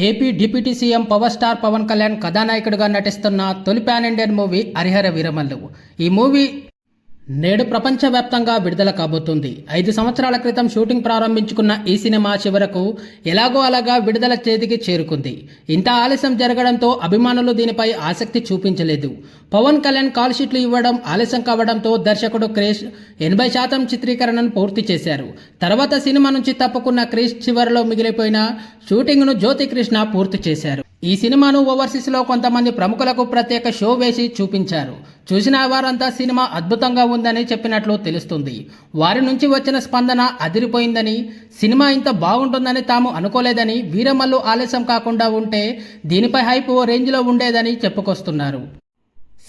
AP deputy CM power star Pawan Kalyan కథానాయకుడిగా నటిస్తున్న తొలి pan Indian movie Harihara Veeramallu. ఈ మూవీ నేడు ప్రపంచవ్యాప్తంగా విడుదల కాబోతుంది. 5 సంవత్సరాల క్రితం షూటింగ్ ప్రారంభించుకున్న ఈ సినిమా చివరకు ఎలాగో అలాగా విడుదల తేదీకి చేరుకుంది. ఇంత ఆలస్యం జరగడంతో అభిమానులు దీనిపై ఆసక్తి చూపించలేదు. పవన్ కళ్యాణ్ కాల్ షీట్లు ఇవ్వడం ఆలస్యం కావడంతో దర్శకుడు క్రిష్ 80% చిత్రీకరణను పూర్తి చేశారు. తర్వాత సినిమా నుంచి తప్పుకున్న క్రిష్ చివరిలో మిగిలిపోయిన షూటింగ్ను జ్యోతి కృష్ణ పూర్తి చేశారు. ఈ సినిమాను ఓవర్సీస్లో కొంతమంది ప్రముఖులకు ప్రత్యేక షో వేసి చూపించారు. చూసిన వారంతా సినిమా అద్భుతంగా ఉందని చెప్పినట్లు తెలుస్తుంది. వారి నుంచి వచ్చిన స్పందన అదిరిపోయిందని, సినిమా ఇంత బాగుంటుందని తాము అనుకోలేదని, వీరమల్లు ఆలస్యం కాకుండా ఉంటే దీనిపై హైప్ ఓ రేంజ్లో ఉండేదని చెప్పుకొస్తున్నారు.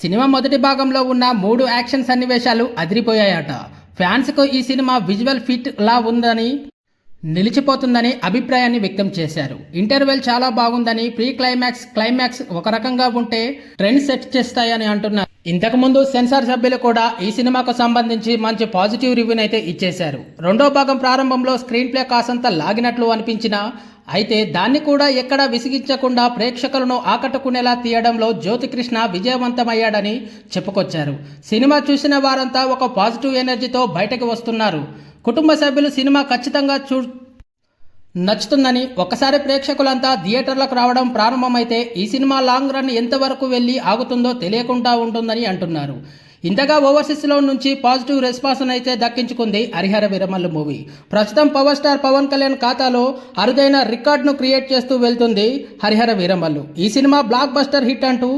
సినిమా మొదటి భాగంలో ఉన్న 3 యాక్షన్ సన్నివేశాలు అదిరిపోయాయట. ఫ్యాన్స్కు ఈ సినిమా విజువల్ ఫిట్ లా ఉందని, నిలిచిపోతుందని అభిప్రాయాన్ని వ్యక్తం చేశారు. ఇంటర్వెల్ చాలా బాగుందని, ప్రీ క్లైమాక్స్ ఒక రకంగా ఉంటే ట్రెండ్ సెట్ చేస్తాయని అంటున్నారు. ఇంతకుముందు సెన్సార్ సభ్యులు కూడా ఈ సినిమాకు సంబంధించి మంచి పాజిటివ్ రివ్యూని అయితే ఇచ్చేశారు. రెండో భాగం ప్రారంభంలో స్క్రీన్ ప్లే కాసంత లాగినట్లు అనిపించినా, అయితే దాన్ని కూడా ఎక్కడా విసిగించకుండా ప్రేక్షకులను ఆకట్టుకునేలా తీయడంలో జ్యోతికృష్ణ విజయవంతమయ్యాడని చెప్పుకొచ్చారు. సినిమా చూసిన వారంతా ఒక పాజిటివ్ ఎనర్జీతో బయటకు వస్తున్నారు. కుటుంబ సభ్యులు సినిమా ఖచ్చితంగా నచ్చుతుందని, ఒక్కసారి ప్రేక్షకులంతా థియేటర్లకు రావడం ప్రారంభమైతే ఈ సినిమా లాంగ్ రన్ ఎంతవరకు వెళ్ళి ఆగుతుందో తెలియకుండా ఉంటుందని అంటున్నారు. ఇంతగా ఓవర్సీస్లో నుంచి పాజిటివ్ రెస్పాన్స్ అయితే దక్కించుకుంది హరిహర వీరమల్లు మూవీ. ప్రస్తుతం పవర్ స్టార్ పవన్ కళ్యాణ్ ఖాతాలో అరుదైన రికార్డును క్రియేట్ చేస్తూ వెళ్తుంది హరిహర వీరమల్లు. ఈ సినిమా బ్లాక్ బస్టర్ హిట్ అంటూ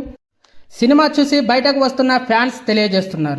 సినిమా చూసి బయటకు వస్తున్న ఫ్యాన్స్ తెలియజేస్తున్నారు.